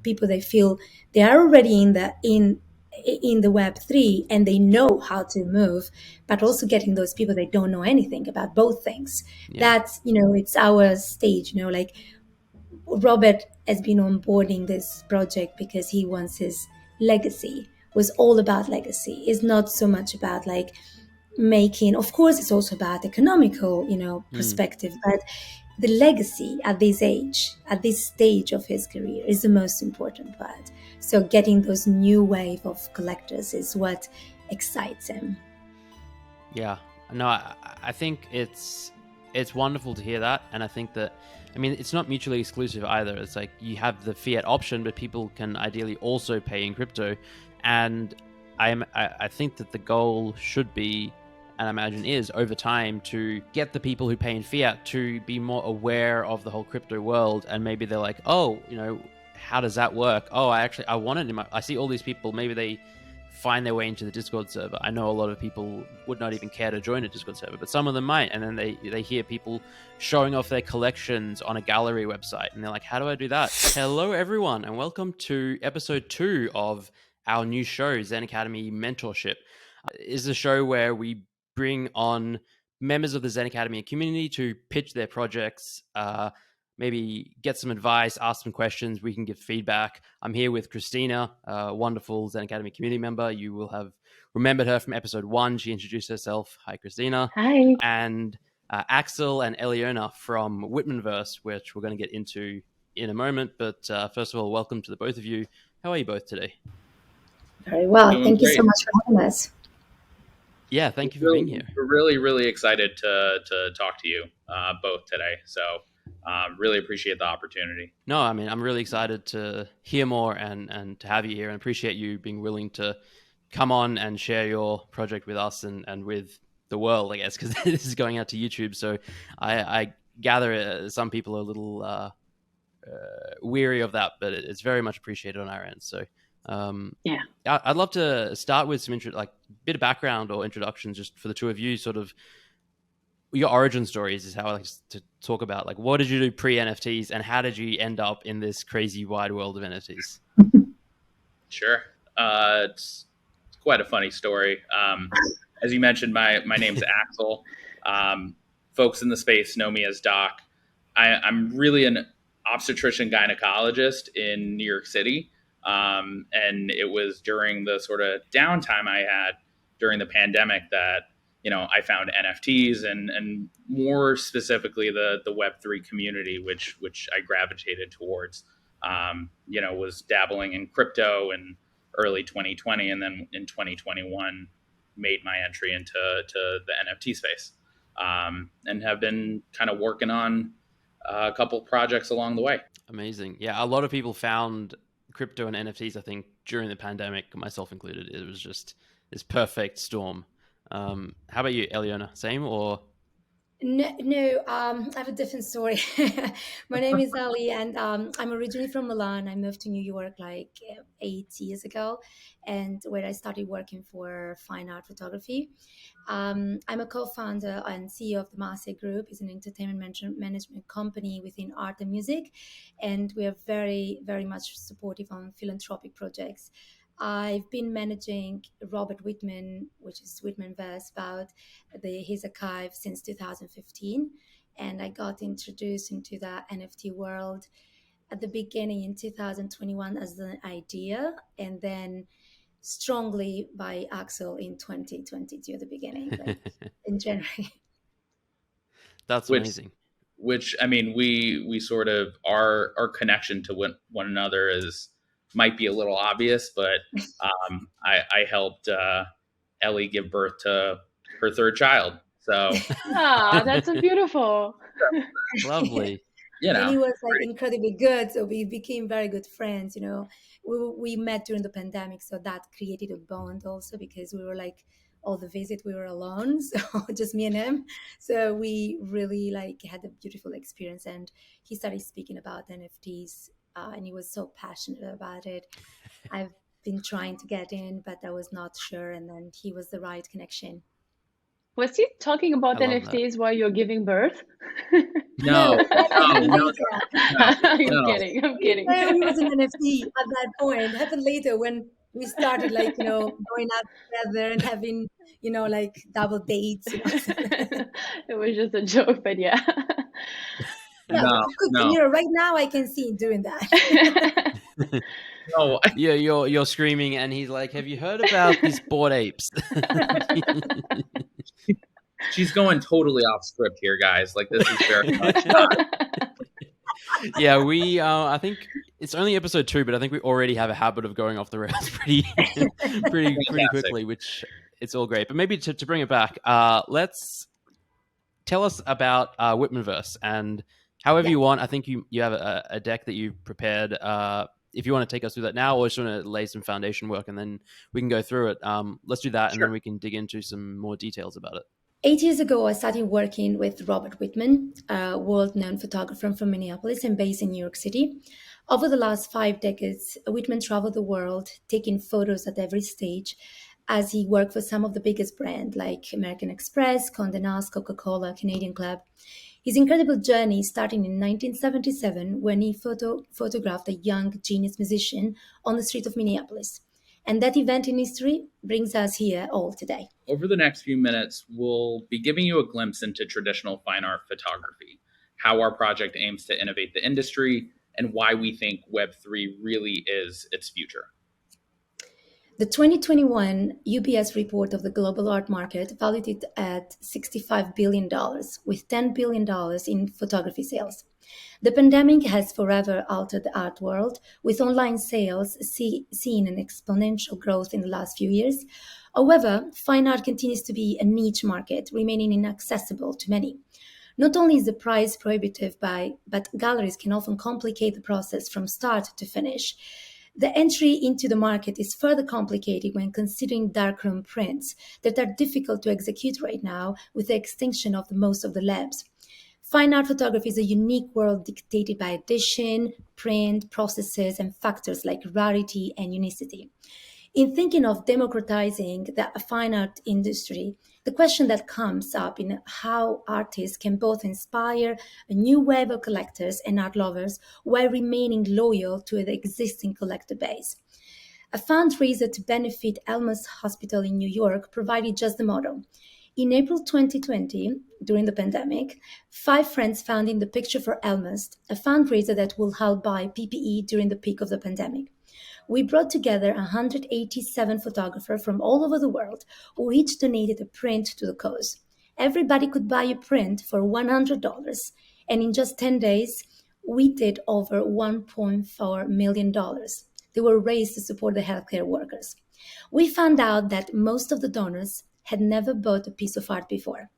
people they feel they are already in the Web3 and they know how to move, but also getting those people that don't know anything about both things. Yeah. That's, it's our stage, like Robert has been onboarding this project because he wants his legacy was all about legacy. It's not so much about like making, of course it's also about economical, perspective, but the legacy at this age, at this stage of his career is the most important part. So getting those new wave of collectors is what excites him. Yeah, no, I think it's wonderful to hear that, and I think that, I mean, it's not mutually exclusive either. It's like you have the fiat option, but people can ideally also pay in crypto, and I think that the goal should be, and I imagine is, over time, to get the people who pay in fiat to be more aware of the whole crypto world, and maybe they're like, oh, how does that work? Oh, I want it in my. I see all these people. Maybe they find their way into the Discord server. I know a lot of people would not even care to join a Discord server, but some of them might, and then they hear people showing off their collections on a gallery website, and they're like, how do I do that? Hello everyone, and welcome to episode 2 of our new show, ZenAcademy Mentorship. Is a show where we bring on members of the ZenAcademy community to pitch their projects, maybe get some advice, ask some questions. We can give feedback. I'm here with Christina, a wonderful ZenAcademy community member. You will have remembered her from episode 1. She introduced herself. Hi, Christina. Hi. And Aksel and Eliona from Whitmanverse, which we're going to get into in a moment. But first of all, welcome to the both of you. How are you both today? Very well. Doing Thank great. you so much for having us. Yeah, thank you for being here. We're really, really excited to talk to you both today. So really appreciate the opportunity. No, I mean, I'm really excited to hear more and to have you here, and appreciate you being willing to come on and share your project with us and with the world, I guess, because this is going out to YouTube. So I gather some people are a little weary of that, but it's very much appreciated on our end. So yeah, I'd love to start with some bit of background or introductions just for the two of you. Sort of your origin stories is how I like to talk about. Like, what did you do pre-NFTs, and how did you end up in this crazy wide world of NFTs? Sure, it's quite a funny story. As you mentioned, my name's Aksel. Folks in the space know me as Doc. I'm really an obstetrician gynecologist in New York City. And it was during the sort of downtime I had during the pandemic that, I found NFTs and more specifically the Web3 community, which I gravitated towards, was dabbling in crypto in early 2020. And then in 2021, made my entry into the NFT space, and have been kind of working on a couple projects along the way. Amazing. Yeah, a lot of people found crypto and NFTs, I think, during the pandemic, myself included. It was just this perfect storm. How about you, Eliona? Same or? No, I have a different story. My name is Ali, and I'm originally from Milan. I moved to New York like 8 years ago, and where I started working for fine art photography. I'm a co-founder and CEO of the Marseille Group. It's an entertainment management company within art and music, and we are very, very much supportive on philanthropic projects. I've been managing Robert Whitman, which is Whitmanverse, about his archive since 2015. And I got introduced into the NFT world at the beginning in 2021 as an idea, and then strongly by Aksel in 2022 at the beginning, like in January. That's amazing. Which I mean, we sort of our connection to one another might be a little obvious, but I helped Ellie give birth to her third child. So that's so beautiful. Lovely. And he was like incredibly good, so we became very good friends. We met during the pandemic, so that created a bond also, because we were like all the visit we were alone, so just me and him. So we really like had a beautiful experience, and he started speaking about NFTs, and he was so passionate about it. I've been trying to get in, but I was not sure, and then he was the right connection. Was he talking about I love that. NFTs while you're giving birth? No, No, that no, happened no, later. no, I'm no. kidding. I'm He kidding. was an NFT at that point. It happened later when we started, like, going out together and having, like double dates, It was just a joke, but yeah. Yeah, but No, we could, no, right now I can see him doing that. no. Yeah, you're screaming, and he's like, "Have you heard about these bored apes?" She's going totally off script here, guys. Like, this is very much Yeah, we. I think it's only episode 2, but I think we already have a habit of going off the rails pretty fantastic. quickly, which it's all great. But maybe to bring it back, let's tell us about Whitmanverse, and however you want. I think you have a deck that you prepared. If you want to take us through that now, or just want to lay some foundation work, and then we can go through it. Let's do that, and then we can dig into some more details about it. 8 years ago, I started working with Robert Whitman, a world-known photographer from Minneapolis and based in New York City. Over the last 5 decades, Whitman traveled the world, taking photos at every stage as he worked for some of the biggest brands like American Express, Condé Nast, Coca-Cola, Canadian Club. His incredible journey started in 1977 when he photographed a young genius musician on the street of Minneapolis. And that event in history brings us here all today. Over the next few minutes, we'll be giving you a glimpse into traditional fine art photography, how our project aims to innovate the industry, and why we think Web3 really is its future. The 2021 UBS report of the global art market valued it at $65 billion, with $10 billion in photography sales. The pandemic has forever altered the art world, with online sales seeing an exponential growth in the last few years. However, fine art continues to be a niche market, remaining inaccessible to many. Not only is the price prohibitive, but galleries can often complicate the process from start to finish. The entry into the market is further complicated when considering darkroom prints that are difficult to execute right now with the extinction of most of the labs. Fine art photography is a unique world dictated by edition, print, processes, and factors like rarity and unicity. In thinking of democratizing the fine art industry, the question that comes up in how artists can both inspire a new wave of collectors and art lovers while remaining loyal to the existing collector base. A fundraiser to benefit Elmhurst Hospital in New York provided just the model. In April 2020, during the pandemic, 5 friends founded the Picture for Elmhurst, a fundraiser that will help buy PPE during the peak of the pandemic. We brought together 187 photographers from all over the world who each donated a print to the cause. Everybody could buy a print for $100, and in just 10 days, we did over $1.4 million. They were raised to support the healthcare workers. We found out that most of the donors had never bought a piece of art before.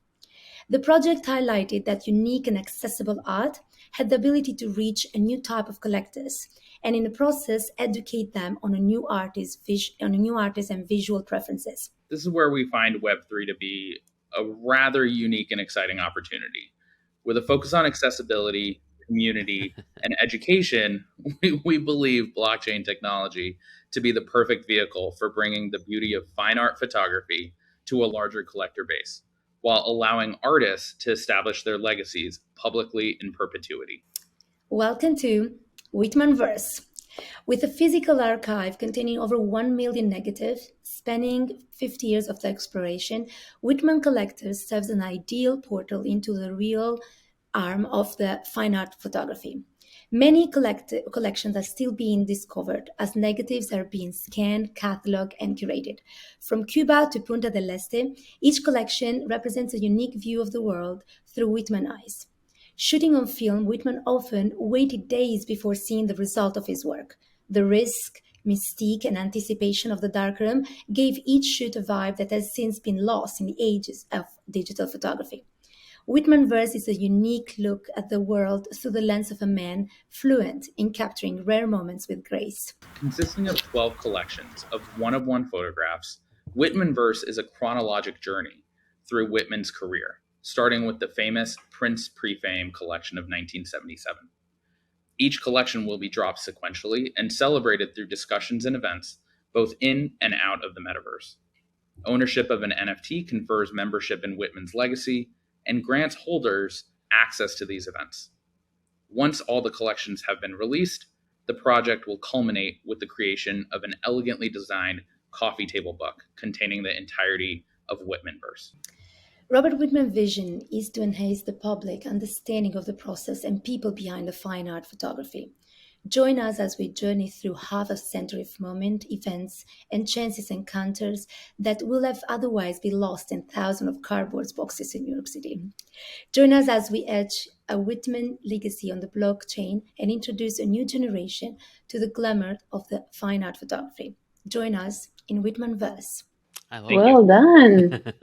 The project highlighted that unique and accessible art had the ability to reach a new type of collectors, and in the process, educate them on a new artist and visual preferences. This is where we find Web3 to be a rather unique and exciting opportunity. With a focus on accessibility, community, and education, we believe blockchain technology to be the perfect vehicle for bringing the beauty of fine art photography to a larger collector base, while allowing artists to establish their legacies publicly in perpetuity. Welcome to Whitmanverse. With a physical archive containing over 1 million negatives, spanning 50 years of exploration, Whitman Collectors serves an ideal portal into the real arm of the fine art photography. Many collections are still being discovered as negatives are being scanned, catalogued, and curated. From Cuba to Punta del Este, each collection represents a unique view of the world through Whitman eyes. Shooting on film, Whitman often waited days before seeing the result of his work. The risk, mystique, and anticipation of the darkroom gave each shoot a vibe that has since been lost in the ages of digital photography. Whitmanverse is a unique look at the world through the lens of a man fluent in capturing rare moments with grace. Consisting of 12 collections of one-of-one photographs, Whitmanverse is a chronologic journey through Whitman's career, starting with the famous Prince Pre-Fame collection of 1977. Each collection will be dropped sequentially and celebrated through discussions and events, both in and out of the metaverse. Ownership of an NFT confers membership in Whitman's legacy and grants holders access to these events. Once all the collections have been released, the project will culminate with the creation of an elegantly designed coffee table book containing the entirety of Whitmanverse. Robert Whitman's vision is to enhance the public understanding of the process and people behind the fine art photography. Join us as we journey through half a century of moment, events, and chances encounters that will have otherwise been lost in thousands of cardboard boxes in New York City. Join us as we etch a Whitman legacy on the blockchain and introduce a new generation to the glamour of the fine art photography. Join us in Whitmanverse. I love Thank Well done. it.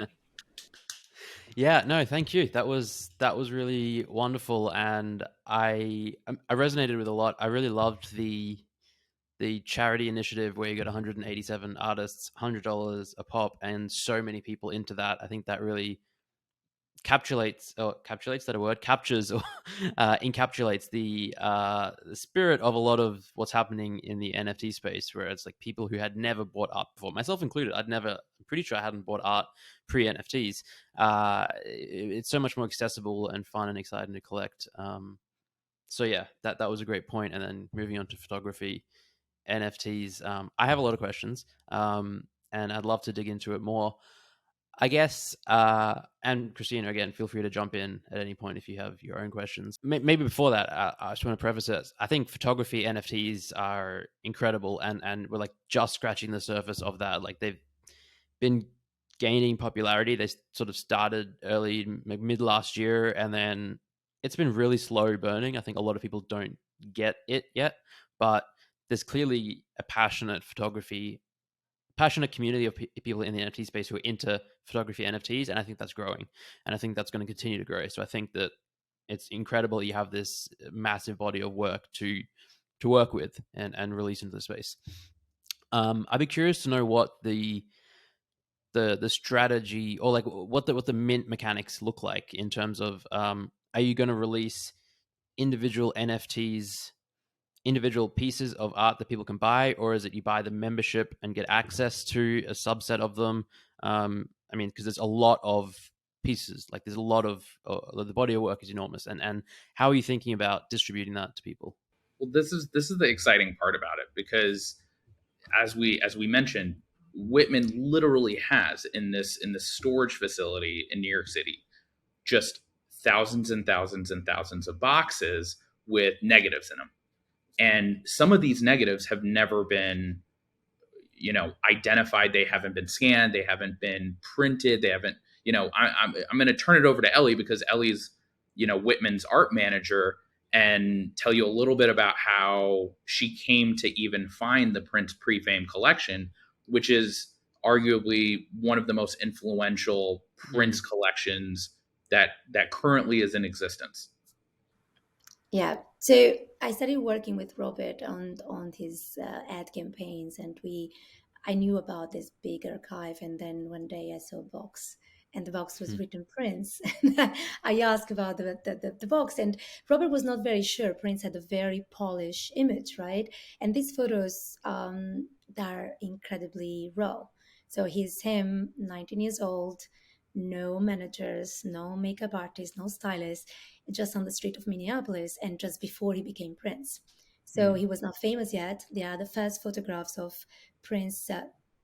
Yeah, no, thank you. That was really wonderful, and I resonated with a lot. I really loved the charity initiative where you got 187 artists, $100 a pop, and so many people into that. I think that really captures that a word captures or encapsulates the spirit of a lot of what's happening in the NFT space, where it's like people who had never bought art before, myself included. I'm pretty sure I hadn't bought art pre NFTs. It's so much more accessible and fun and exciting to collect. So yeah, that was a great point. And then moving on to photography, NFTs. I have a lot of questions, and I'd love to dig into it more. I guess, and Christina, again, feel free to jump in at any point if you have your own questions. Maybe before that, I just want to preface it. I think photography NFTs are incredible, and we're like just scratching the surface of that. Like they've been gaining popularity. They sort of started early, mid last year, and then it's been really slow burning. I think a lot of people don't get it yet, but there's clearly a passionate community of people in the NFT space who are into photography NFTs, and I think that's growing, and I think that's going to continue to grow. So I think that it's incredible that you have this massive body of work to work with and release into the space. I'd be curious to know what the strategy, or like what the mint mechanics look like in terms of, are you going to release individual NFTs, individual pieces of art that people can buy, or is it you buy the membership and get access to a subset of them? I mean, because there's a lot of pieces, like there's a lot of the body of work is enormous, and how are you thinking about distributing that to people? Well, this is the exciting part about it, because as we mentioned, Whitman literally has in this storage facility in New York City just thousands and thousands and thousands of boxes with negatives in them. And some of these negatives have never been, identified. They haven't been scanned. They haven't been printed. They haven't, I'm going to turn it over to Ellie, because Ellie's, Whitman's art manager, and tell you a little bit about how she came to even find the Prince Pre-Fame collection, which is arguably one of the most influential Prince collections that currently is in existence. Yeah, so I started working with Robert on his ad campaigns, and I knew about this big archive, and then one day I saw a box, and the box was written Prince. I asked about the box, and Robert was not very sure. Prince had a very polished image, right? And these photos that are incredibly raw. So he's him, 19 years old, no managers, no makeup artist, no stylist, just on the street of Minneapolis, and just before he became Prince. So he was not famous yet. They are the first photographs of Prince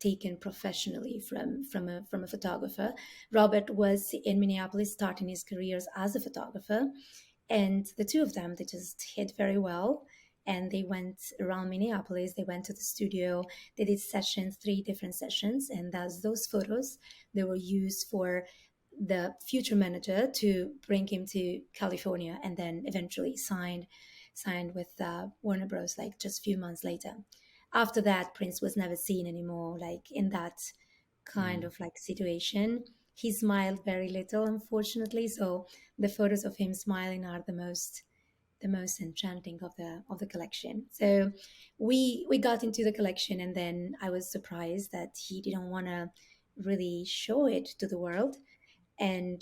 taken professionally from a photographer. Robert was in Minneapolis starting his careers as a photographer, and the two of them, they just hit very well. And they went around Minneapolis. They went to the studio. They did sessions, 3 different sessions, and those photos, they were used for the future manager to bring him to California, and then eventually signed with Warner Bros. Like just a few months later. After that, Prince was never seen anymore. Like in that kind of like situation, he smiled very little, unfortunately. So the photos of him smiling are the most enchanting of the collection. So we got into the collection, and then I was surprised that he didn't want to really show it to the world, and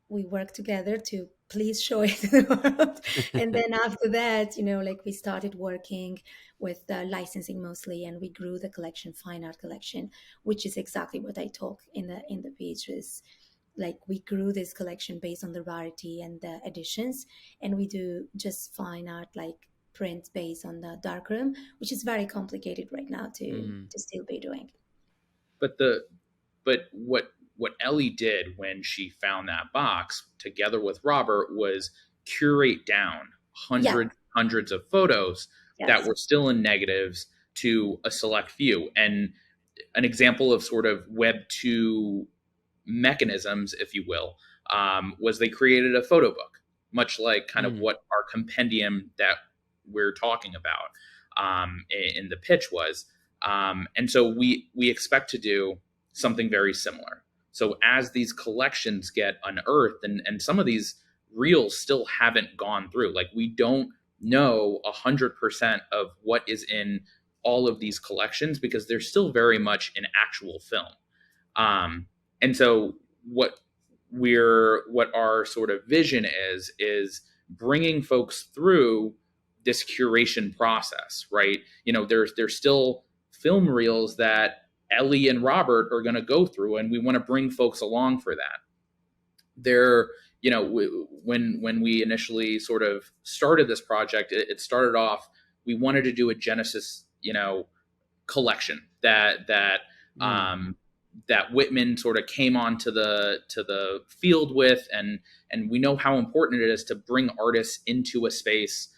we worked together to please show it to the world. And then after that, like we started working with licensing mostly, and we grew the collection, fine art collection, which is exactly what I talk in the page. Is like we grew this collection based on the rarity and the editions, and we do just fine art like print based on the darkroom, which is very complicated right now to still be doing. But what Ellie did when she found that box together with Robert was curate down Yeah. hundreds of photos that Yes. were still in negatives to a select few. And an example of sort of Web 2 mechanisms, if you will, was they created a photo book, much like kind of what our compendium that we're talking about in the pitch was. And so we expect to do something very similar. So as these collections get unearthed, and some of these reels still haven't gone through, like we don't know 100% of what is in all of these collections because they're still very much in actual film. And so what our sort of vision is bringing folks through this curation process, right? There's still film reels that Ellie and Robert are going to go through, and we want to bring folks along for that. When we initially sort of started this project, it started off, we wanted to do a Genesis, collection that Whitman sort of came onto the field with, and we know how important it is to bring artists into a space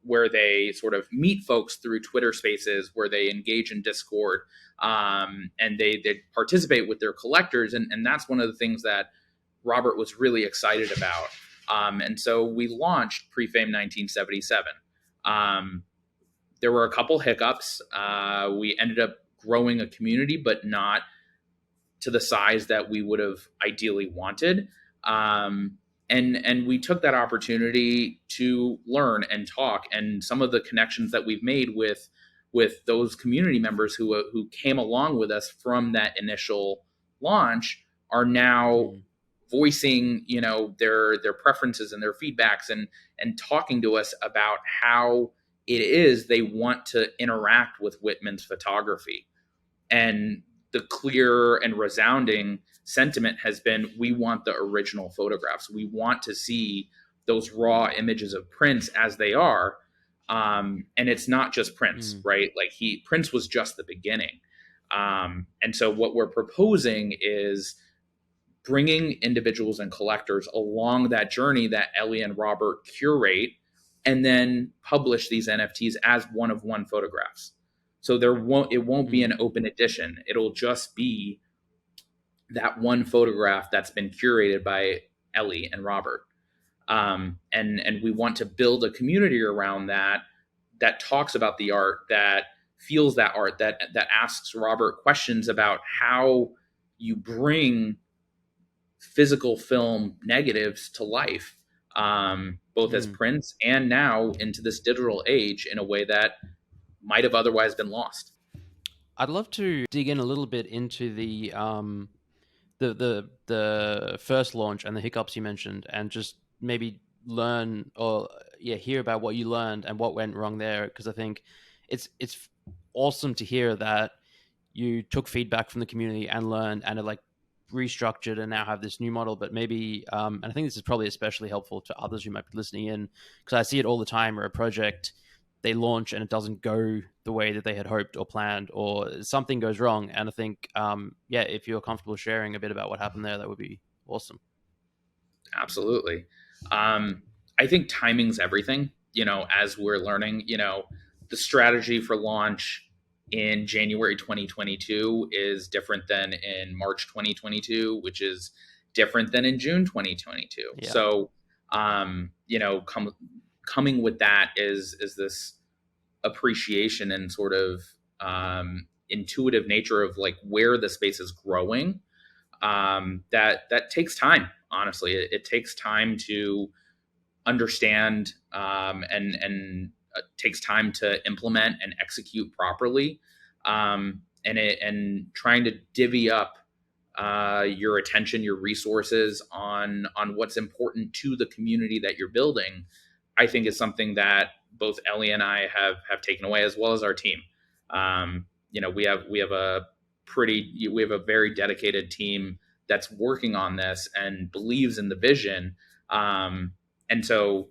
where they sort of meet folks through Twitter Spaces, where they engage in Discord, and they participate with their collectors, and that's one of the things that Robert was really excited about. And so we launched Prefame 1977. There were a couple hiccups. We ended up growing a community, but not to the size that we would have ideally wanted. And we took that opportunity to learn and talk. And some of the connections that we've made with those community members who came along with us from that initial launch are now voicing, their preferences and their feedbacks, and talking to us about how it is they want to interact with Whitman's photography. And the clear and resounding sentiment has been, we want the original photographs. We want to see those raw images of Prince as they are. And it's not just Prince, right? Like Prince was just the beginning. And so what we're proposing is bringing individuals and collectors along that journey that Ellie and Robert curate, and then publish these NFTs as one-of-one photographs. So it won't be an open edition. It'll just be that one photograph that's been curated by Ellie and Robert. And we want to build a community around that talks about the art, that feels that art, that asks Robert questions about how you bring physical film negatives to life, both as prints and now into this digital age in a way that might have otherwise been lost. I'd love to dig in a little bit into the first launch and the hiccups you mentioned, and just maybe learn hear about what you learned and what went wrong there, because I think it's awesome to hear that you took feedback from the community and learned, and it like restructured and now have this new model. But maybe and I think this is probably especially helpful to others who might be listening in, because I see it all the time where a project, they launch and it doesn't go the way that they had hoped or planned, or something goes wrong. And I think if you're comfortable sharing a bit about what happened there, that would be awesome. Absolutely. I think timing's everything, as we're learning. The strategy for launch in January 2022 is different than in March 2022, which is different than in June 2022. Yeah. So, coming with that is this appreciation and sort of intuitive nature of like where the space is growing. That takes time. Honestly, it takes time to understand, and takes time to implement and execute properly, and trying to divvy up your attention, your resources on what's important to the community that you're building, I think is something that both Ellie and I have taken away, as well as our team. We have a very dedicated team that's working on this and believes in the vision. And so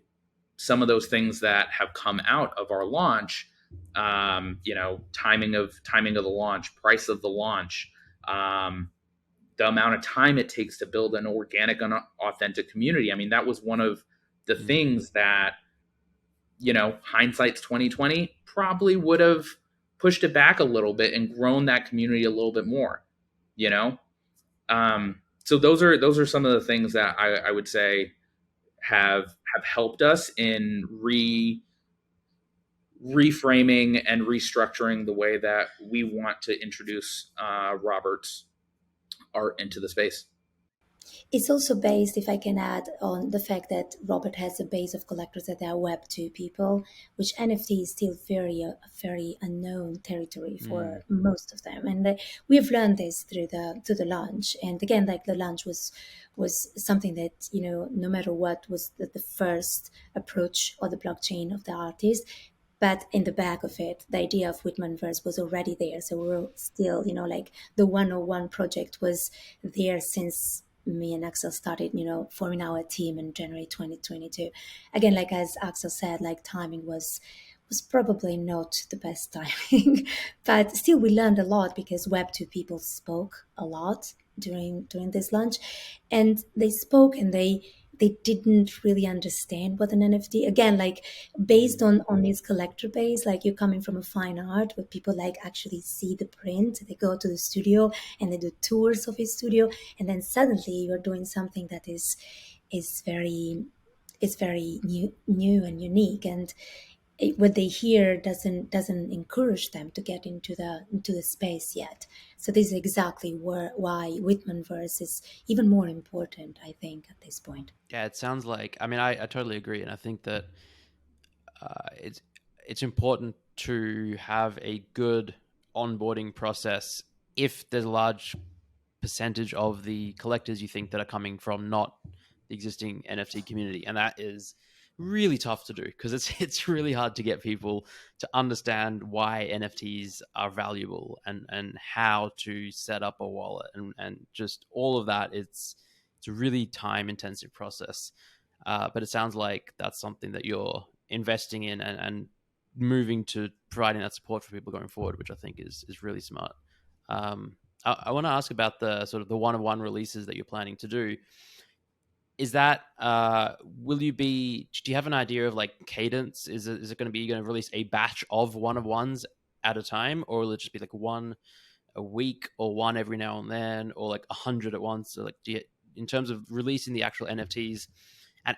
some of those things that have come out of our launch, timing of the launch, price of the launch, the amount of time it takes to build an organic and authentic community. I mean, that was one of the things that, hindsight's 2020, probably would have pushed it back a little bit and grown that community a little bit more, so those are some of the things that I would say have helped us in reframing and restructuring the way that we want to introduce Robert's art into the space. It's also based, if I can add, on the fact that Robert has a base of collectors that are Web2 people, which NFT is still very unknown territory for most of them. And we have learned this through the launch. And again, like the launch was something that, no matter what was the first approach of the blockchain of the artist, but in the back of it, the idea of Whitmanverse was already there. So we were still, like the 101 project was there since me and Aksel started, forming our team in January 2022. Again, like as Aksel said, like timing was probably not the best timing, but still we learned a lot because Web2 people spoke a lot during this launch, and they spoke and they didn't really understand what an NFT, again, like based on this collector base, like you're coming from a fine art where people like actually see the print, they go to the studio and they do tours of his studio, and then suddenly you're doing something that is very new and unique, and what they hear doesn't encourage them to get into the space yet. So this is exactly why Whitmanverse is even more important, I think, at this point. Yeah, it sounds like, I totally agree. And I think that it's important to have a good onboarding process if there's a large percentage of the collectors you think that are coming from not the existing NFT community. And that is really tough to do because it's really hard to get people to understand why NFTs are valuable and how to set up a wallet and just all of that. It's a really time intensive process, but it sounds like that's something that you're investing in and moving to providing that support for people going forward, which I think is really smart. I want to ask about the sort of the one-on-one releases that you're planning to do. Is that do you have an idea of like cadence? Is it going to be, you're going to release a batch of one-of-ones at a time, or will it just be like one a week or one every now and then, or like 100 at once? So like, in terms of releasing the actual NFTs,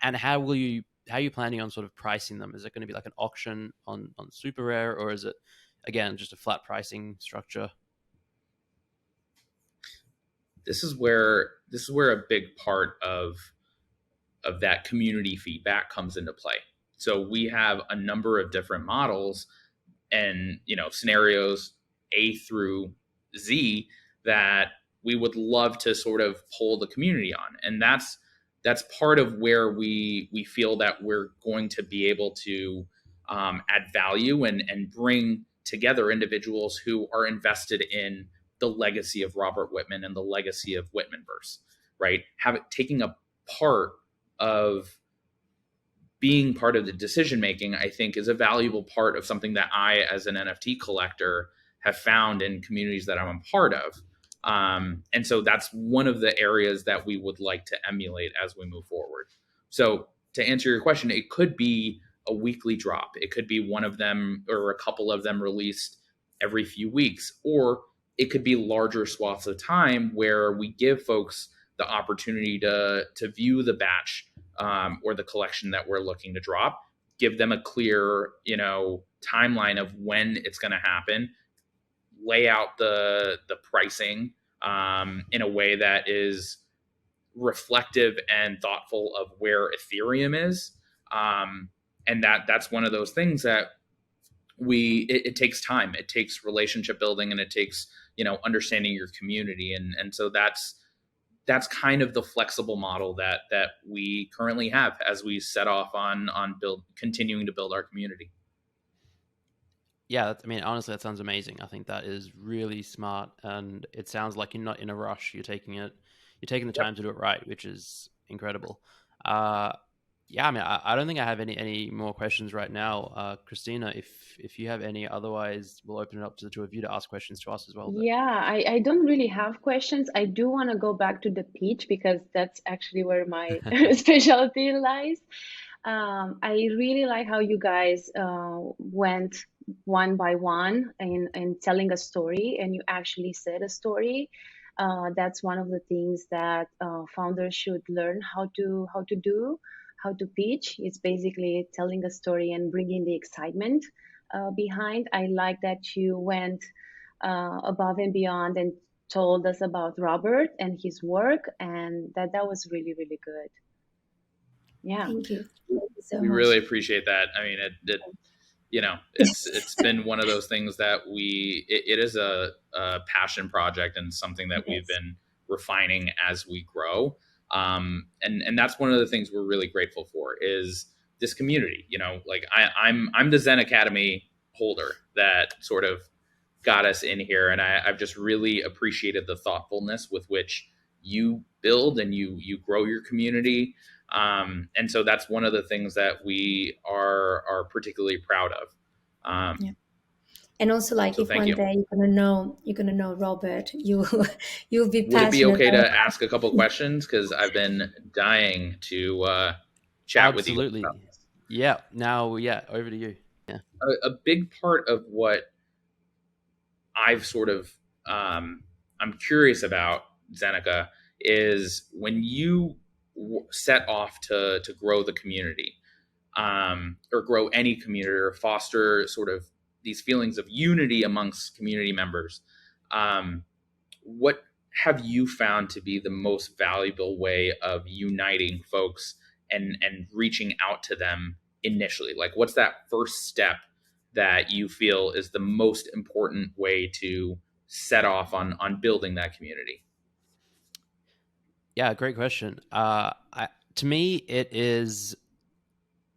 and how are you planning on sort of pricing them? Is it going to be like an auction on Super Rare, or is it again just a flat pricing structure? This is where a big part of that community feedback comes into play. So we have a number of different models and scenarios A through Z that we would love to sort of pull the community on, and that's part of where we feel that we're going to be able to add value and bring together individuals who are invested in the legacy of Robert Whitman and the legacy of Whitmanverse, right? Taking a part of being part of the decision making, I think, is a valuable part of something that I, as an NFT collector, have found in communities that I'm a part of. And so that's one of the areas that we would like to emulate as we move forward. So to answer your question, it could be a weekly drop. It could be one of them or a couple of them released every few weeks, or it could be larger swaths of time where we give folks the opportunity to view the batch or the collection that we're looking to drop, give them a clear, timeline of when it's going to happen, lay out the pricing in a way that is reflective and thoughtful of where Ethereum is. And that's one of those things that it takes time. It takes relationship building, and it takes, understanding your community. And so that's kind of the flexible model that we currently have as we set off on continuing to build our community. Yeah, I mean, honestly, that sounds amazing. I think that is really smart, and it sounds like you're not in a rush. You're taking the time to do it right, which is incredible. Yeah, I mean, I don't think I have any more questions right now. Christina, if you have any, otherwise we'll open it up to the two of you to ask questions to us as well. But Yeah, I don't really have questions. I do want to go back to the pitch because that's actually where my specialty lies. I really like how you guys went one by one in telling a story, and you actually said a story. That's one of the things that founders should learn how to do, how to pitch. It's basically telling a story and bringing the excitement behind. I like that you went above and beyond and told us about Robert and his work, and that was really, really good. Yeah. Thank you. Thank you so We much. really appreciate that. I mean, it's been one of those things that it is a passion project, and something that we've been refining as we grow. And that's one of the things we're really grateful for is this community. Like I'm the ZenAcademy holder that sort of got us in here, and I've just really appreciated the thoughtfulness with which you build and you grow your community. And so that's one of the things that we are particularly proud of. Yeah. And also, like, So if thank one you. day you're gonna know Robert, you'll be Would it be passionate okay about to ask a couple questions? Because I've been dying to chat with you. absolutely, yeah. Now, yeah, over to you. Yeah, A big part of what I've sort of I'm curious about, Zeneca, is when you set off to grow the community, or grow any community, or foster sort of these feelings of unity amongst community members. What have you found to be the most valuable way of uniting folks and reaching out to them initially? Like, what's that first step that you feel is the most important way to set off on building that community? yeah, great question. To me, it is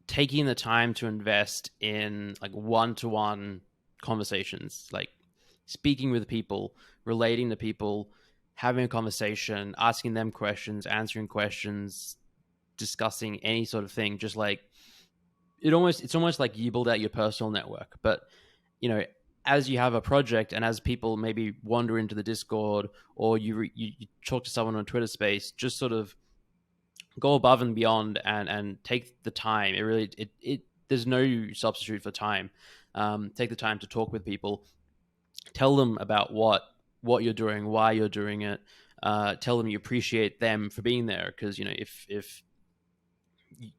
taking the time to invest in like one-to-one conversations, like speaking with people, relating to people, having a conversation, asking them questions, answering questions, discussing any sort of thing. Just like it's almost like you build out your personal network. But as you have a project, and as people maybe wander into the Discord, or you talk to someone on Twitter Space, just sort of go above and beyond and take the time. It really there's no substitute for time. Take the time to talk with people, tell them about what you're doing, why you're doing it. Tell them you appreciate them for being there, because if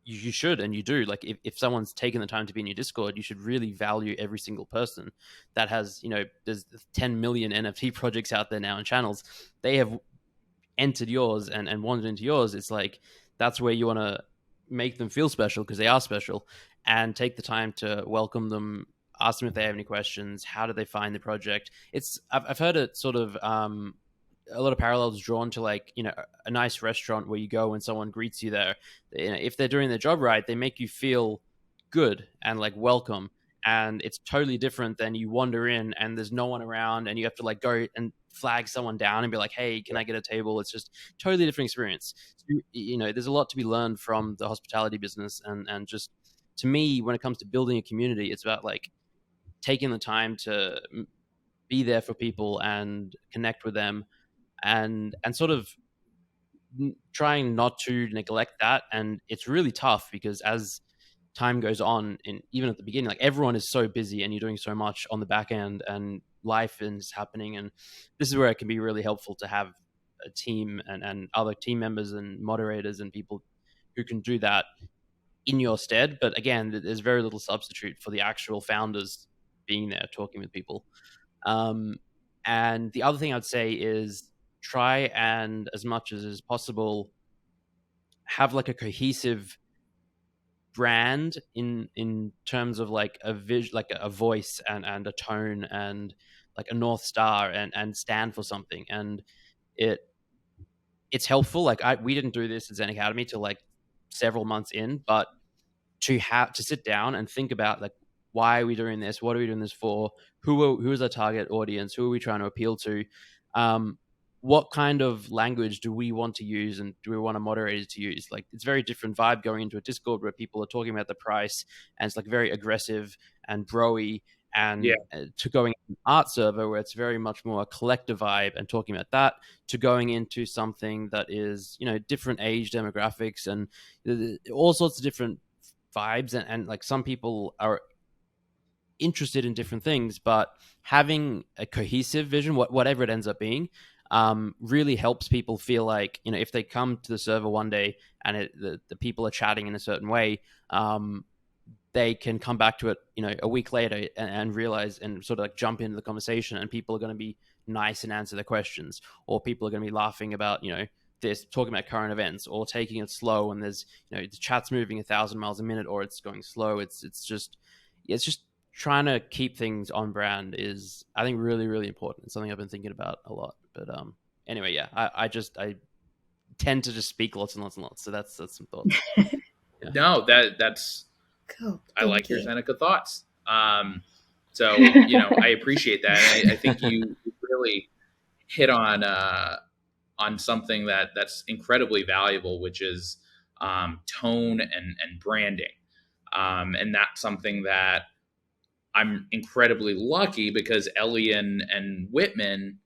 you should, and you do, like if someone's taken the time to be in your Discord, you should really value every single person that has, there's 10 million NFT projects out there now and channels. They have entered yours and wandered into yours. It's like, that's where you want to make them feel special, because they are special, and take the time to welcome them, ask them if they have any questions. How do they find the project? I've heard it sort of a lot of parallels drawn to, like, a nice restaurant where you go and someone greets you there. If they're doing their job right, they make you feel good and like welcome. And it's totally different than you wander in and there's no one around and you have to like go and flag someone down and be like, hey, can I get a table? It's just totally different experience. So, there's a lot to be learned from the hospitality business. And just, to me, when it comes to building a community, it's about like taking the time to be there for people and connect with them, and sort of trying not to neglect that. And it's really tough because as time goes on, and even at the beginning, like everyone is so busy and you're doing so much on the back end and life is happening. And this is where it can be really helpful to have a team and other team members and moderators and people who can do that in your stead. But again, there's very little substitute for the actual founders being there talking with people. And the other thing I'd say is try and, as much as is possible, have like a cohesive brand in terms of like like a voice and a tone and like a North Star and stand for something. And it's helpful. Like we didn't do this at ZenAcademy till like several months in, but to have to sit down and think about like, why are we doing this? What are we doing this for? Who is our target audience? Who are we trying to appeal to? What kind of language do we want to use, and do we want a moderator to use? Like, it's very different vibe going into a Discord where people are talking about the price and it's like very aggressive and broy, and to going into an art server where it's very much more a collective vibe and talking about that, to going into something that is, you know, different age demographics and all sorts of different vibes, and like some people are interested in different things, but having a cohesive vision, whatever it ends up being, really helps people feel like, you know, if they come to the server one day and the people are chatting in a certain way, they can come back to it, you know, a week later and realize and sort of like jump into the conversation, and people are going to be nice and answer their questions, or people are going to be laughing about, you know, this, talking about current events, or taking it slow, and there's, you know, the chat's moving 1,000 miles a minute, or it's going slow. It's just trying to keep things on brand is, I think, really, really important. It's something I've been thinking about a lot. But anyway, yeah, I tend to just speak lots and lots and lots. So that's some thoughts. Yeah. No, that's cool. I like your Zeneca thoughts. So, you know, I appreciate that. And I think you really hit on something that's incredibly valuable, which is tone and branding. And that's something that I'm incredibly lucky, because Ellie and Whitman,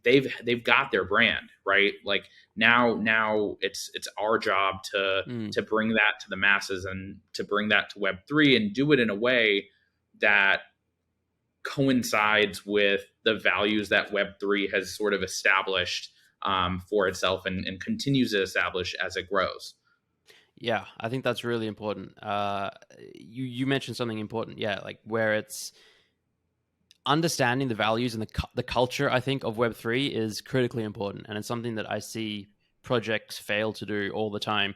they've got their brand, right? Like now it's our job to bring that to the masses and to bring that to Web3, and do it in a way that coincides with the values that Web3 has sort of established for itself, and continues to establish as it grows. Yeah, I think that's really important. You mentioned something important, yeah, like where it's understanding the values and the culture, I think, of Web3 is critically important, and it's something that I see projects fail to do all the time.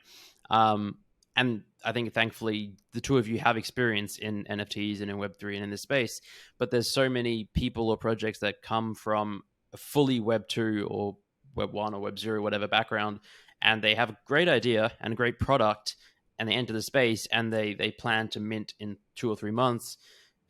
And I think, thankfully, the two of you have experience in NFTs and in Web3 and in this space, but there's so many people or projects that come from a fully Web2 or Web1 or Web0, whatever background, and they have a great idea and a great product, and they enter the space and they plan to mint in 2 or 3 months.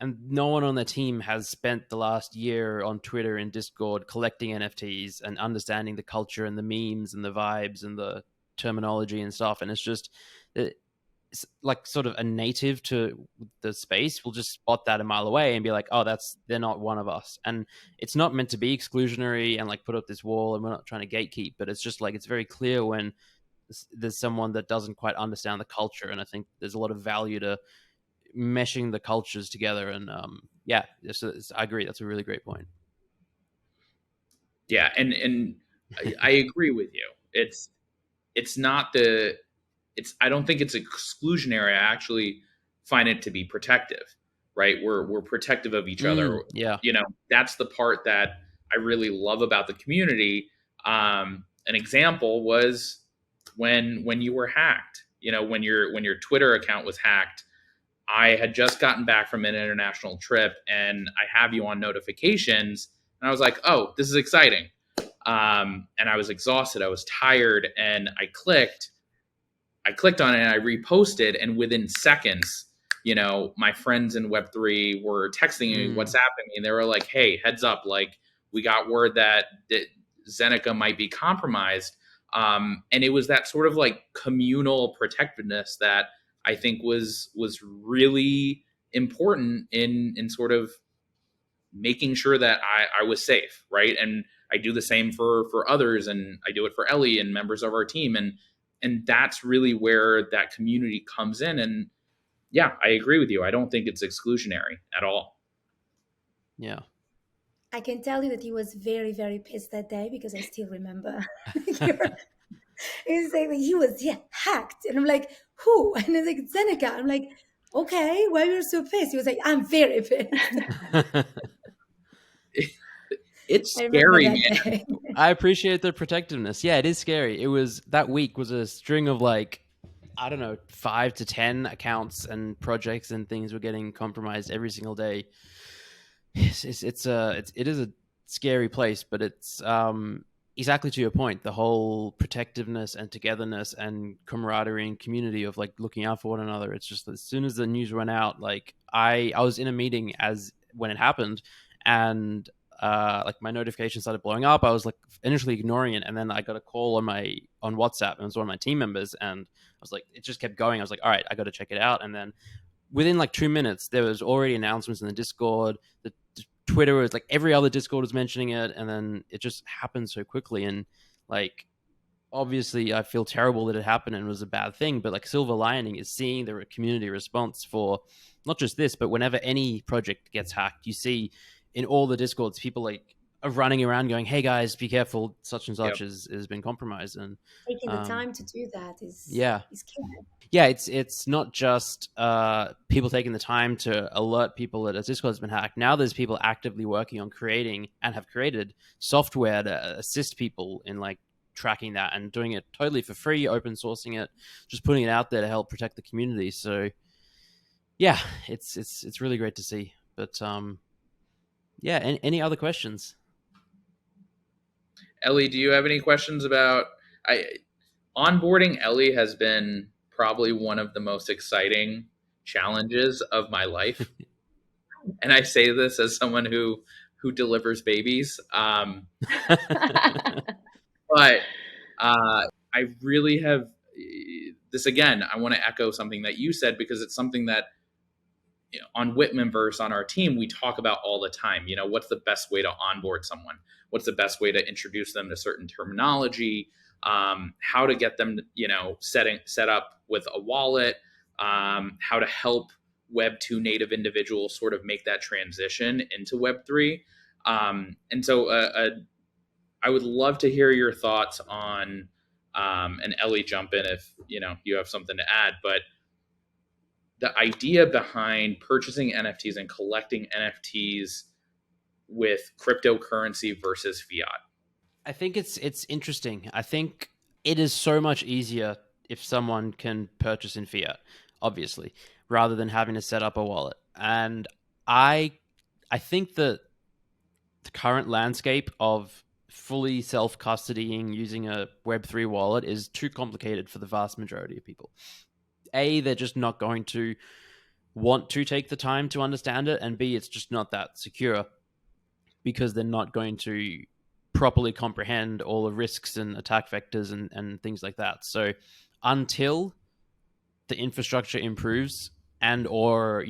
And no one on the team has spent the last year on Twitter and Discord collecting NFTs and understanding the culture and the memes and the vibes and the terminology and stuff. And it's just, it's like sort of a native to the space will just spot that a mile away and be like, oh, they're not one of us. And it's not meant to be exclusionary and like put up this wall, and we're not trying to gatekeep, but it's just like, it's very clear when there's someone that doesn't quite understand the culture. And I think there's a lot of value to meshing the cultures together. And yeah, I agree. That's a really great point. Yeah. And I agree with you. I don't think it's exclusionary. I actually find it to be protective, right? We're protective of each other. Yeah. You know, that's the part that I really love about the community. An example was when you were hacked, you know, when your Twitter account was hacked. I had just gotten back from an international trip, and I have you on notifications, and I was like, oh, this is exciting. And I was exhausted. I was tired, and I clicked on it, and I reposted, and within seconds, you know, my friends in Web3 were texting me WhatsApping me, and they were like, hey, heads up, like, we got word that Zeneca might be compromised. And it was that sort of like communal protectiveness that I think was really important in sort of making sure that I was safe, right? And I do the same for others, and I do it for Ellie and members of our team, and that's really where that community comes in. And yeah, I agree with you. I don't think it's exclusionary at all. Yeah. I can tell you that he was very, very pissed that day, because I still remember. He's saying that he was hacked, and I'm like, who? And he's like, Zeneca. I'm like, okay, why are you so pissed? He was like, I'm very pissed. It's scary, man. I appreciate the protectiveness. Yeah, it is scary. It was, that week was a string of like I don't know, 5 to 10 accounts and projects and things were getting compromised every single day. It is a scary place, but it's exactly to your point, the whole protectiveness and togetherness and camaraderie and community of like looking out for one another. It's just as soon as the news went out, like I was in a meeting as when it happened, and like my notification started blowing up. I was like initially ignoring it, and then I got a call on WhatsApp, and it was one of my team members, and I was like, it just kept going. I was like, all right, I got to check it out, and then within like 2 minutes, there was already announcements in the Discord. The Twitter was like every other Discord was mentioning it, and then it just happened so quickly. And like, obviously, I feel terrible that it happened and it was a bad thing. But like, silver lining is seeing the community response for not just this, but whenever any project gets hacked, you see in all the Discords people like are running around going, "Hey guys, be careful! Such and such has been compromised." And Taking the time to do that yeah, is key. yeah, it's not just people taking the time to alert people that a Discord has been hacked. Now there's people actively working on creating and have created software to assist people in like tracking that and doing it totally for free, open sourcing it, just putting it out there to help protect the community. So yeah, it's really great to see. But yeah, any other questions? Ellie, do you have any questions about onboarding? Ellie has been probably one of the most exciting challenges of my life. And I say this as someone who delivers babies. But I really have this again. I want to echo something that you said because it's something that on Whitmanverse on our team we talk about all the time. What's the best way to onboard someone? What's the best way to introduce them to certain terminology? How to get them, set up with a wallet? How to help Web 2 native individuals sort of make that transition into Web 3. And so I would love to hear your thoughts on, and Ellie, jump in if you have something to add, but the idea behind purchasing NFTs and collecting NFTs with cryptocurrency versus fiat. I think it's interesting. I think it is so much easier if someone can purchase in fiat, obviously, rather than having to set up a wallet. And I think that the current landscape of fully self-custodying using a Web3 wallet is too complicated for the vast majority of people. They're just not going to want to take the time to understand it, and B, it's just not that secure because they're not going to properly comprehend all the risks and attack vectors and things like that. So until the infrastructure improves and or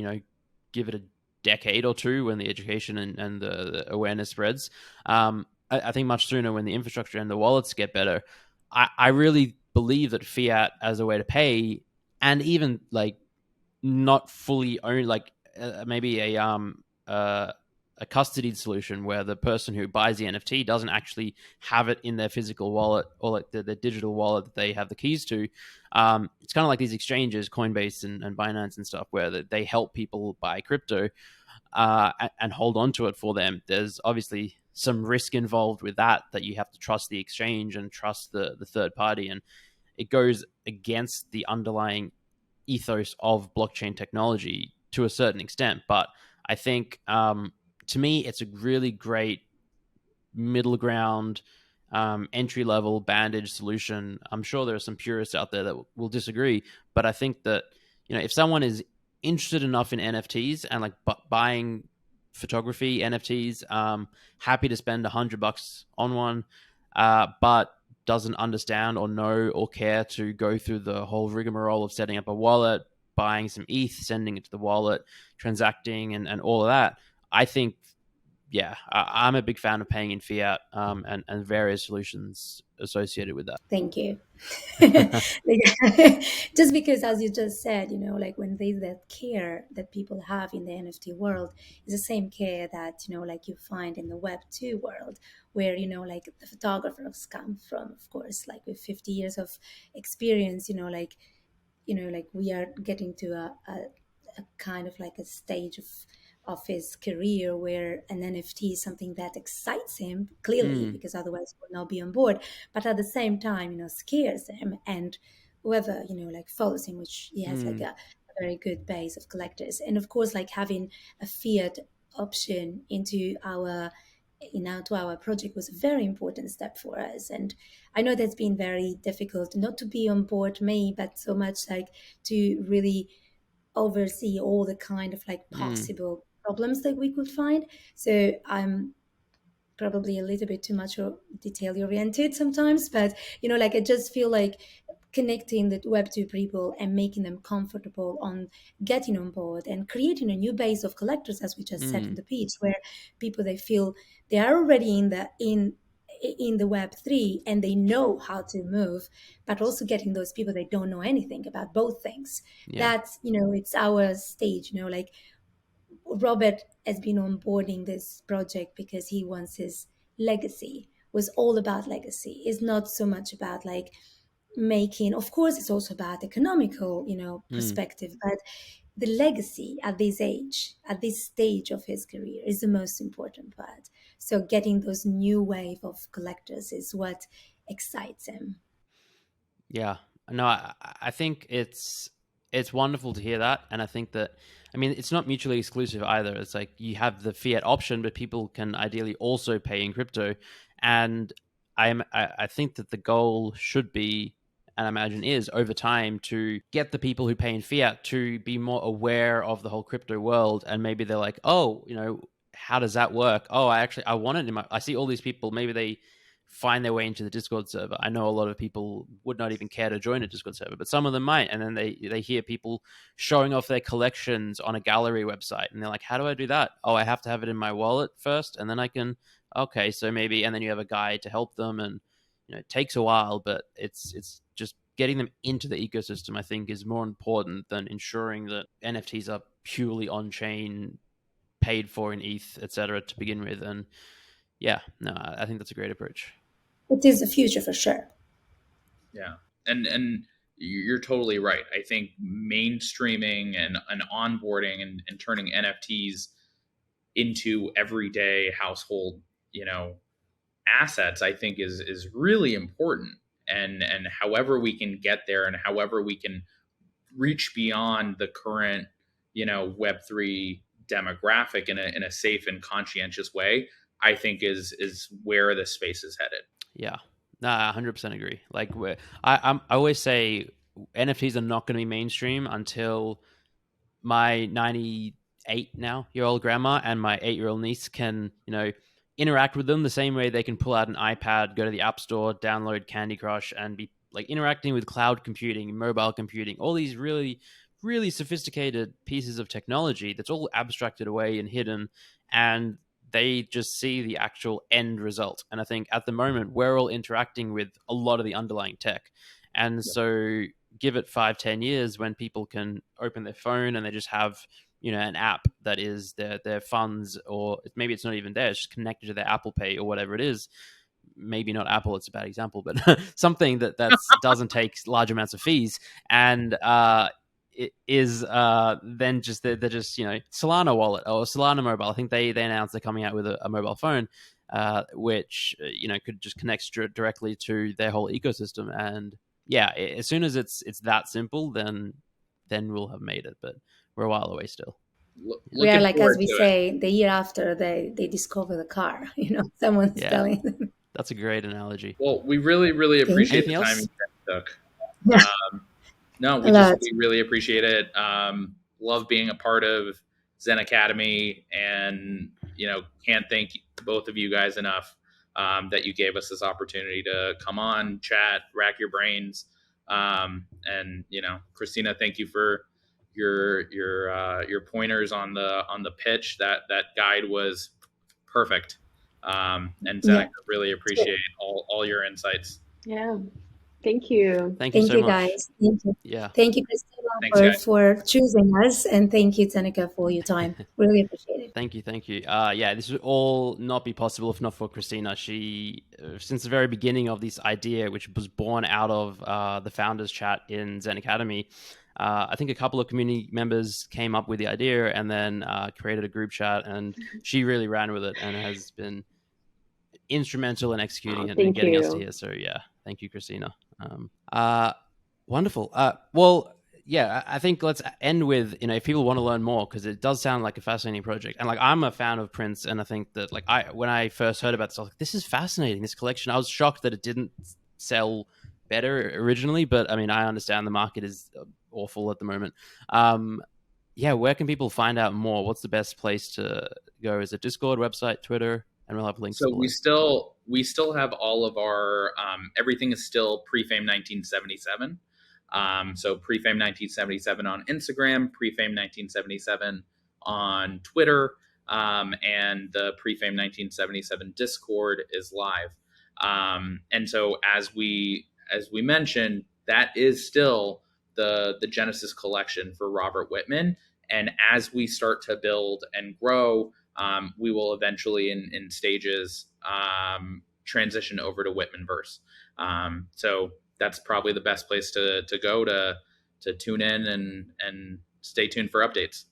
give it a decade or two when the education and the awareness spreads, I think much sooner when the infrastructure and the wallets get better, I really believe that fiat as a way to pay, and even like not fully owned, like maybe a custodied solution where the person who buys the NFT doesn't actually have it in their physical wallet or like their digital wallet that they have the keys to. It's kind of like these exchanges, Coinbase and Binance and stuff, where they help people buy crypto and hold on to it for them. There's obviously some risk involved with that you have to trust the exchange and trust the third party, and it goes against the underlying ethos of blockchain technology to a certain extent. But I think to me, it's a really great middle ground, entry level bandage solution. I'm sure there are some purists out there that will disagree, but I think that if someone is interested enough in NFTs and like buying photography NFTs, happy to spend $100 on one, but doesn't understand or know or care to go through the whole rigmarole of setting up a wallet, buying some ETH, sending it to the wallet, transacting, and all of that. I think, yeah, I'm a big fan of paying in fiat and various solutions associated with that. Thank you. Just because, as you just said, like when there's that care that people have in the NFT world is the same care that, like you find in the Web 2 world, where, like the photographers come from, of course, like with 50 years of experience, like we are getting to a kind of like a stage of his career where an NFT is something that excites him clearly, because otherwise he would not be on board, but at the same time, scares him. And whoever, like follows him, which he has like a very good base of collectors. And of course, like having a fiat option to our project was a very important step for us. And I know that's been very difficult not to be on board me, but so much like to really oversee all the kind of like possible problems that we could find. So I'm probably a little bit too much detail oriented sometimes, but like I just feel like connecting the Web2 people and making them comfortable on getting on board and creating a new base of collectors, as we just said in the pitch, where people, they feel they are already in the Web3 and they know how to move, but also getting those people that don't know anything about both things. Yeah. That's, it's our stage, like Robert has been onboarding this project because he wants his legacy, was all about legacy. It's not so much about like making, of course it's also about economical, perspective, but the legacy at this age, at this stage of his career, is the most important part. So getting those new wave of collectors is what excites him. Yeah, no, I think it's wonderful to hear that, and I think that, I mean, it's not mutually exclusive either. It's like you have the fiat option, but people can ideally also pay in crypto, and I think that the goal should be, and I imagine is, over time, to get the people who pay in fiat to be more aware of the whole crypto world, and maybe they're like, oh, how does that work? Oh, I want it in my. I see all these people. Maybe they find their way into the Discord server. I know a lot of people would not even care to join a Discord server, but some of them might. And then they hear people showing off their collections on a gallery website, and they're like, how do I do that? Oh, I have to have it in my wallet first, and then I can, okay, so maybe, and then you have a guide to help them, and it takes a while, but it's just getting them into the ecosystem, I think, is more important than ensuring that NFTs are purely on-chain, paid for in ETH, etc., to begin with. And yeah, no, I think that's a great approach. It is the future for sure. Yeah, and you're totally right. I think mainstreaming and onboarding and turning NFTs into everyday household, assets, I think is really important. And however we can get there, and however we can reach beyond the current, Web3 demographic in a safe and conscientious way, I think is where the space is headed. Yeah, no, I 100% agree. Like, I always say NFTs are not going to be mainstream until my 98-year-old grandma and my 8-year-old niece can, interact with them the same way they can pull out an iPad, go to the App Store, download Candy Crush, and be like interacting with cloud computing, mobile computing, all these really, really sophisticated pieces of technology that's all abstracted away and hidden, and they just see the actual end result. And I think at the moment we're all interacting with a lot of the underlying tech, and so give it 5-10 years when people can open their phone and they just have an app that is their funds, or maybe it's not even there, it's just connected to their Apple Pay or whatever it is. Maybe not Apple, it's a bad example, but something that doesn't take large amounts of fees, and it is then just they're just Solana wallet or Solana mobile. I think they announced they're coming out with a mobile phone which could just connect directly to their whole ecosystem. And yeah, as soon as it's that simple, then we'll have made it, but we're a while away still. We are like, as we say, the year after they discover the car, someone's telling them. That's a great analogy. Well, we really, really appreciate the time you took. Yeah. No, we really appreciate it. Love being a part of ZenAcademy, and can't thank both of you guys enough that you gave us this opportunity to come on, chat, rack your brains, and Christina, thank you for your pointers on the pitch. That guide was perfect, and Zeneca, really appreciate all your insights. Yeah. Thank you. Thank you so much. Guys. Thank you. Yeah. Thank you, Christina, for choosing us, and thank you, Zeneca, for your time. Really appreciate it. Thank you. Yeah, this would all not be possible if not for Christina. She, since the very beginning of this idea, which was born out of the founders chat in ZenAcademy, I think a couple of community members came up with the idea and then created a group chat, and she really ran with it and has been instrumental in executing it and getting us to here. So yeah, thank you, Christina. Wonderful. Well, yeah, I think let's end with, if people want to learn more, because it does sound like a fascinating project. And like, I'm a fan of Prince, and I think that like when I first heard about this, I was like, this is fascinating, this collection. I was shocked that it didn't sell better originally, but I mean, I understand the market is awful at the moment. Yeah, where can people find out more? What's the best place to go? Is it Discord, website, Twitter? And we'll have links So below. we still have all of our everything is still Prefame 1977. So Prefame 1977 on Instagram, Prefame 1977 on Twitter, and the Prefame 1977 Discord is live. And so as we mentioned, that is still the Genesis collection for Robert Whitman. And as we start to build and grow, we will eventually, in stages, transition over to Whitmanverse. So that's probably the best place to go to tune in and stay tuned for updates.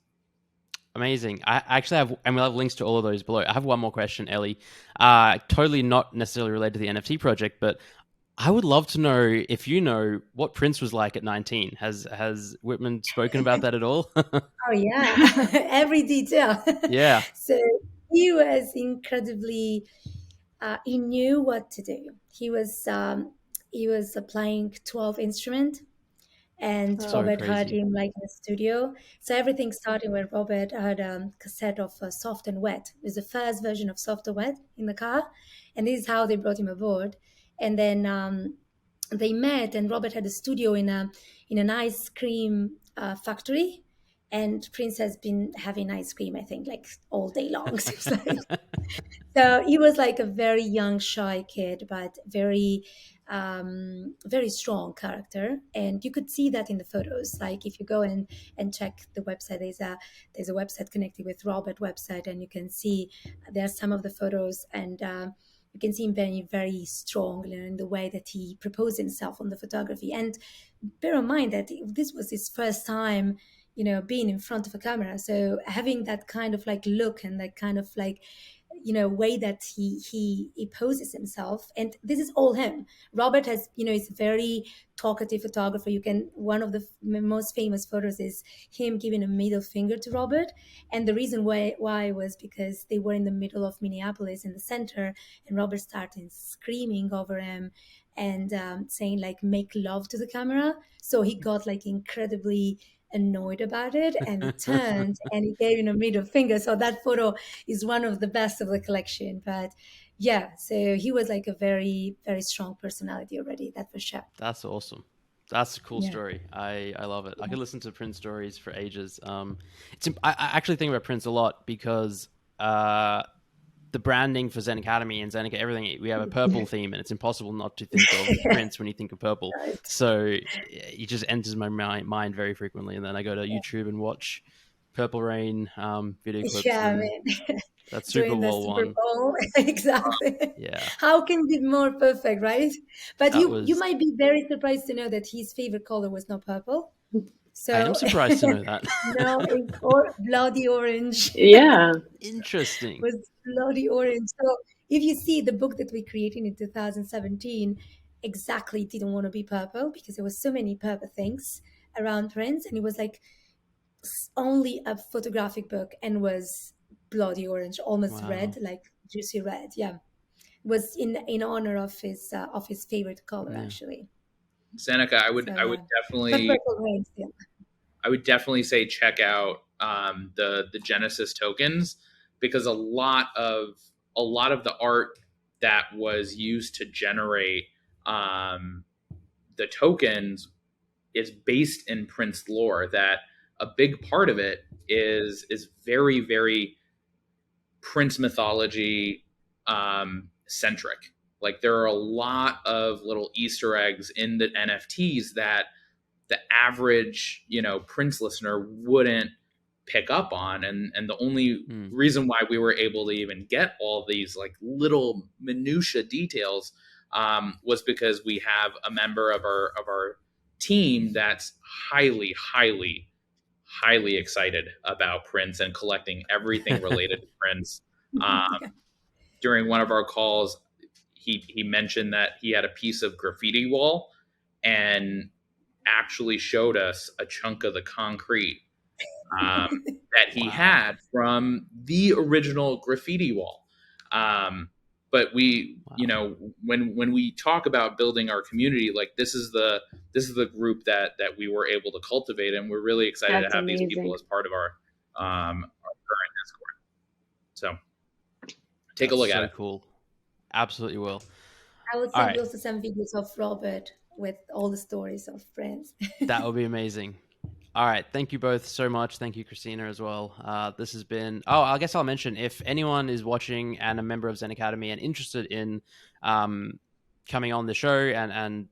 Amazing. I actually have, and we'll have links to all of those below. I have one more question, Ellie. Totally not necessarily related to the NFT project, but I would love to know if you know what Prince was like at 19. Has Whitman spoken about that at all? Oh yeah, every detail. Yeah. So he was incredibly. He knew what to do. He was playing 12 instruments, and So Robert heard crazy. him like in the studio. So everything started when Robert heard a cassette of Soft and Wet. It was the first version of Soft and Wet in the car, and this is how they brought him aboard. And then they met, and Robert had a studio in an ice cream factory, and Prince has been having ice cream, I think, like all day long. So he was like a very young, shy kid, but very strong character, and you could see that in the photos. Like if you go and check the website, there's a website connected with Robert website, and you can see there are some of the photos, and you can see him very, very strong, in the way that he proposed himself on the photography. And bear in mind that this was his first time, being in front of a camera. So having that kind of like look and that kind of like, way that he poses himself, and this is all him. Robert has, is a very talkative photographer. One of the most famous photos is him giving a middle finger to Robert, and the reason why was because they were in the middle of Minneapolis in the center, and Robert started screaming over him and saying like make love to the camera. So he got like incredibly annoyed about it, and he turned and he gave him a middle finger. So that photo is one of the best of the collection. But yeah, so he was like a very, very strong personality already, that for sure. That's awesome. That's a cool Yeah. story. I love it. I could listen to Prince stories for ages. I actually think about Prince a lot because the branding for ZenAcademy and Zeneca, everything, we have a purple theme, and it's impossible not to think of Prince when you think of purple. Right. So it just enters my mind very frequently, and then I go to YouTube and watch Purple Rain video clips. Yeah, and man. that's Super Doing the Bowl Super one. Bowl. Exactly. Yeah, How can it be more perfect, right? But that you was. might be very surprised to know that his favorite color was not purple. I am So surprised to know that. no, it's or bloody orange. Yeah. Interesting. Was bloody orange. So if you see the book that we created in 2017, exactly didn't want to be purple because there was so many purple things around Prince, and it was like only a photographic book and was bloody orange, almost Wow. red, like juicy red. Yeah, was in honor of his favorite color, Yeah. actually. Zeneca, I would So, I would but definitely purple rain still. I would definitely say check out the Genesis tokens, because a lot of the art that was used to generate the tokens is based in Prince lore. That a big part of it is very, very Prince mythology centric. Like there are a lot of little Easter eggs in the NFTs that the average, Prince listener wouldn't pick up on. And the only reason why we were able to even get all these like little minutia details was because we have a member of our team that's highly, highly, highly excited about Prince and collecting everything related to Prince. During one of our calls, he mentioned that he had a piece of graffiti wall, and actually showed us a chunk of the concrete that he had from the original graffiti wall. But we, when we talk about building our community, like this is the group that we were able to cultivate, and we're really excited That's to have these amazing. people as part of our current Discord. So take a That's look so at it. Cool. Absolutely will. I would All send right. you also some videos of Robert with all the stories of friends. That would be amazing. All right. Thank you both so much. Thank you, Christina, as well. This has been... Oh, I guess I'll mention, if anyone is watching and a member of ZenAcademy and interested in coming on the show and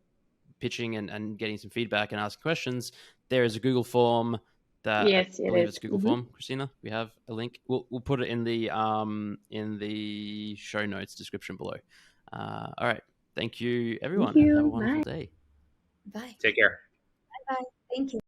pitching and getting some feedback and asking questions, there is a Google form that Yes, I it believe is. it's Google form. Christina, we have a link. We'll put it in the show notes description below. All right. Thank you, everyone, Thank and have a you. wonderful Bye. day. Bye. Take care. Bye. Thank you.